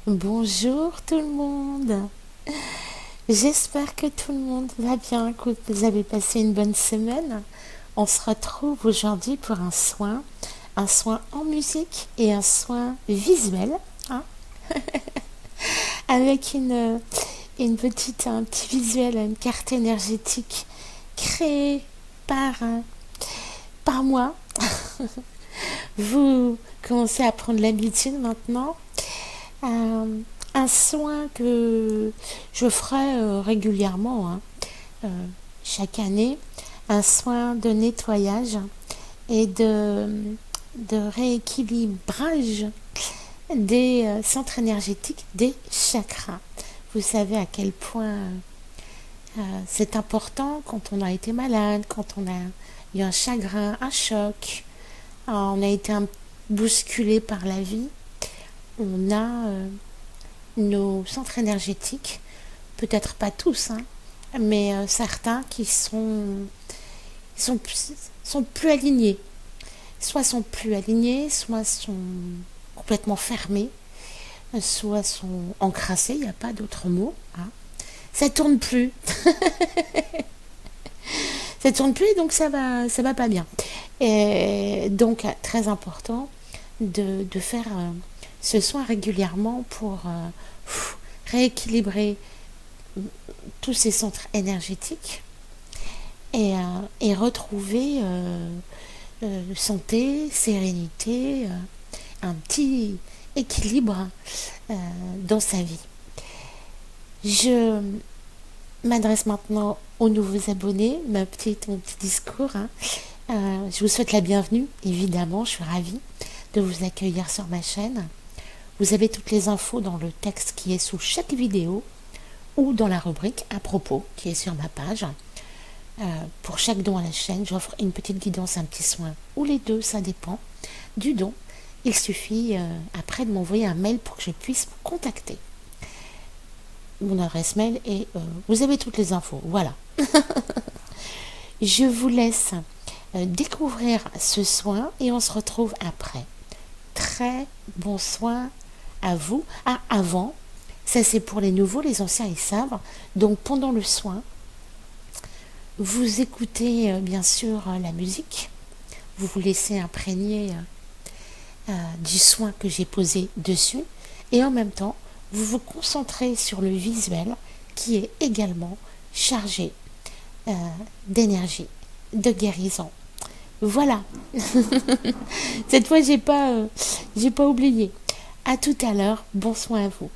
Bonjour tout le monde. J'espère que tout le monde va bien, que vous avez passé une bonne semaine. On se retrouve aujourd'hui pour un soin en musique et un soin visuel, hein, avec un petit visuel, une carte énergétique créée par, euh, par moi. Vous commencez à prendre l'habitude maintenant. Euh, un soin que je ferai régulièrement, hein, euh, chaque année, un soin de nettoyage et de rééquilibrage des centres énergétiques des chakras. Vous savez à quel point c'est important quand on a été malade, quand on a eu un chagrin, un choc, on a été bousculé par la vie. On a nos centres énergétiques, peut-être pas tous, hein, mais certains qui sont, sont plus alignés. Soit sont plus alignés, soit sont complètement fermés, soit sont encrassés, il n'y a pas d'autre mot. Hein. Ça tourne plus. Ça tourne plus, donc ça va pas bien. Et donc, très important de faire ce soin régulièrement pour rééquilibrer tous ces centres énergétiques et retrouver santé, sérénité, un petit équilibre dans sa vie. Je m'adresse maintenant aux nouveaux abonnés, mon petit discours. Hein. Je vous souhaite la bienvenue, évidemment, je suis ravie de vous accueillir sur ma chaîne. Vous avez toutes les infos dans le texte qui est sous chaque vidéo ou dans la rubrique à propos qui est sur ma page. Pour chaque don à la chaîne, j'offre une petite guidance, un petit soin, ou les deux, ça dépend du don. Il suffit après de m'envoyer un mail pour que je puisse vous contacter. Mon adresse mail et vous avez toutes les infos. Voilà. Je vous laisse découvrir ce soin et on se retrouve après. Très bon soin à vous. Ah, avant, ça c'est pour les nouveaux, les anciens ils savent. Donc pendant le soin, vous écoutez bien sûr la musique. Vous vous laissez imprégner du soin que j'ai posé dessus. Et en même temps, vous vous concentrez sur le visuel qui est également chargé d'énergie, de guérison. Voilà. Cette fois, j'ai pas oublié. À tout à l'heure. Bon soin à vous.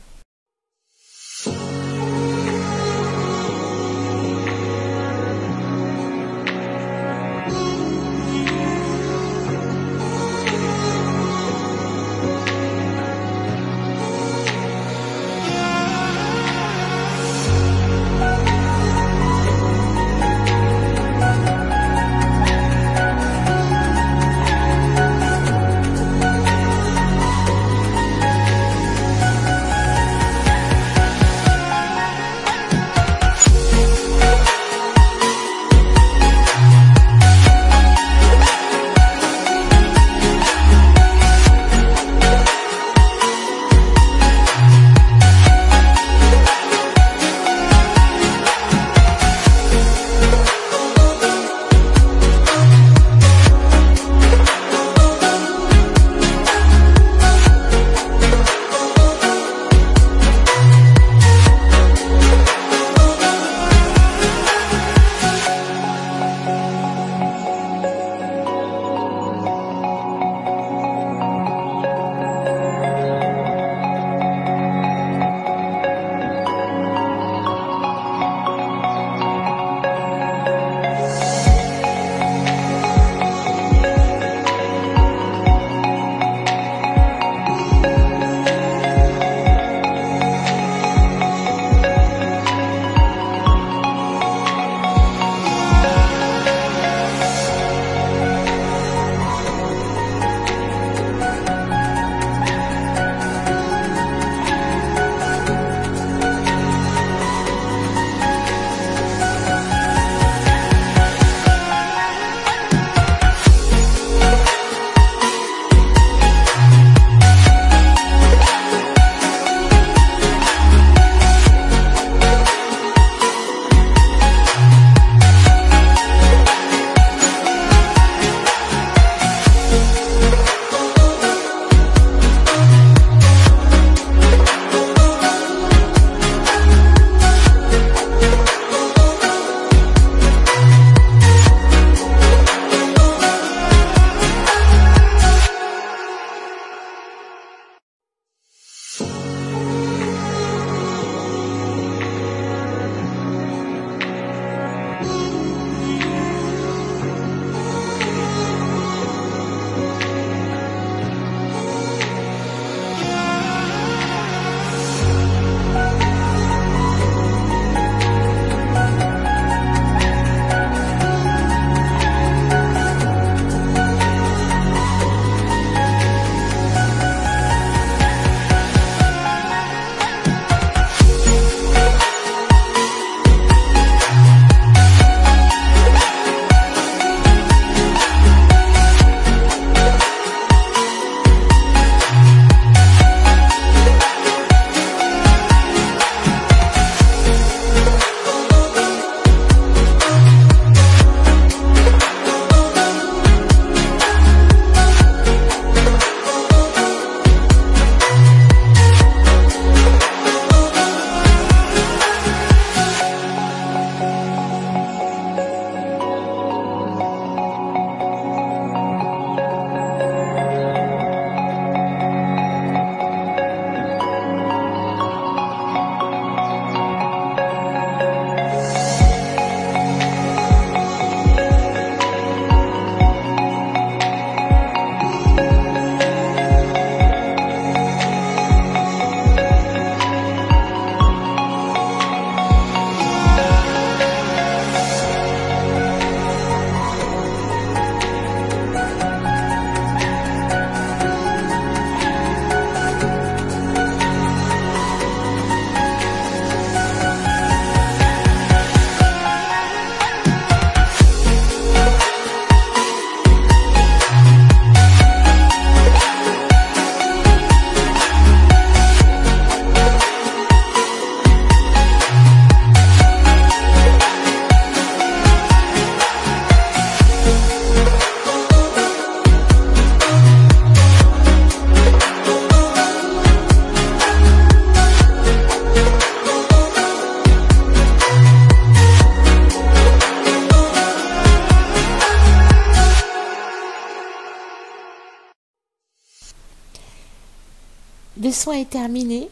le soin est terminé.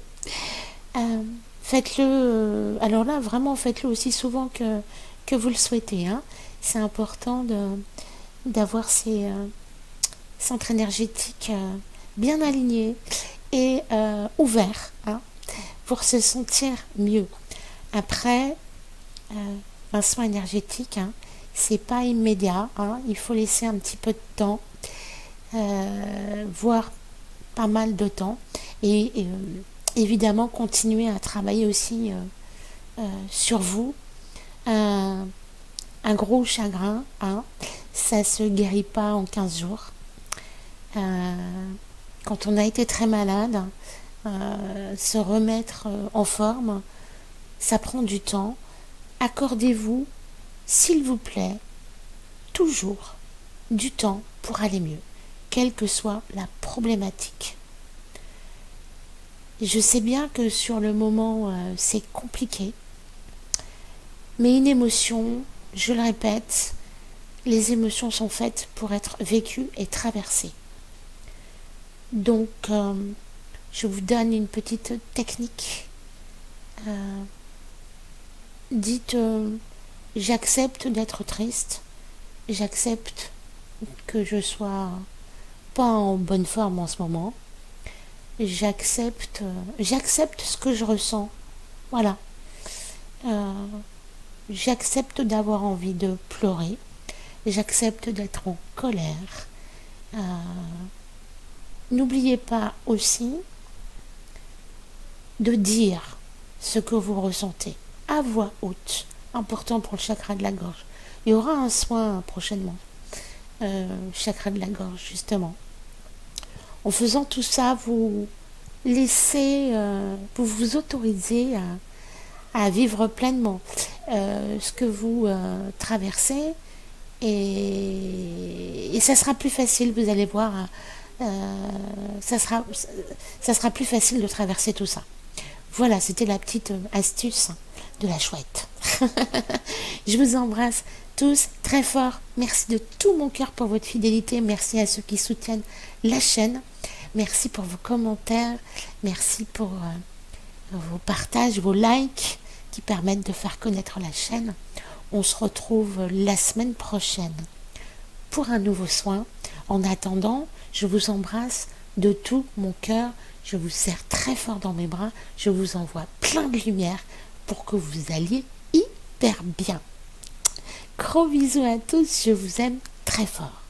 Faites-le, alors là, vraiment, faites-le aussi souvent que vous le souhaitez, hein. C'est important d'avoir ces centres énergétiques bien alignés et ouverts, hein, pour se sentir mieux. Après, un soin énergétique, hein, c'est pas immédiat, hein, il faut laisser un petit peu de temps, voire pas mal de temps, et évidemment continuer à travailler aussi sur vous. Un gros chagrin, hein, ça se guérit pas en 15 jours. Quand on a été très malade, se remettre en forme, ça prend du temps. Accordez-vous, s'il vous plaît, toujours du temps pour aller mieux, quelle que soit la problématique. Je sais bien que sur le moment, c'est compliqué, mais une émotion, je le répète, les émotions sont faites pour être vécues et traversées. Donc, je vous donne une petite technique. Dites, j'accepte d'être triste, j'accepte que je sois pas en bonne forme en ce moment, j'accepte ce que je ressens. Voilà. J'accepte d'avoir envie de pleurer, j'accepte d'être en colère. N'oubliez pas aussi de dire ce que vous ressentez à voix haute, important pour le chakra de la gorge. Il y aura un soin prochainement, chakra de la gorge justement. En faisant tout ça, vous laissez, vous vous autorisez à vivre pleinement ce que vous traversez, et ça sera plus facile, vous allez voir, ça sera plus facile de traverser tout ça. Voilà, c'était la petite astuce de la chouette. Je vous embrasse tous très fort. Merci de tout mon cœur pour votre fidélité. Merci à ceux qui soutiennent la chaîne. Merci pour vos commentaires. Merci pour vos partages, vos likes qui permettent de faire connaître la chaîne. On se retrouve la semaine prochaine pour un nouveau soin. En attendant, je vous embrasse de tout mon cœur. Je vous serre très fort dans mes bras. Je vous envoie plein de lumière pour que vous alliez hyper bien. Gros bisous à tous. Je vous aime très fort.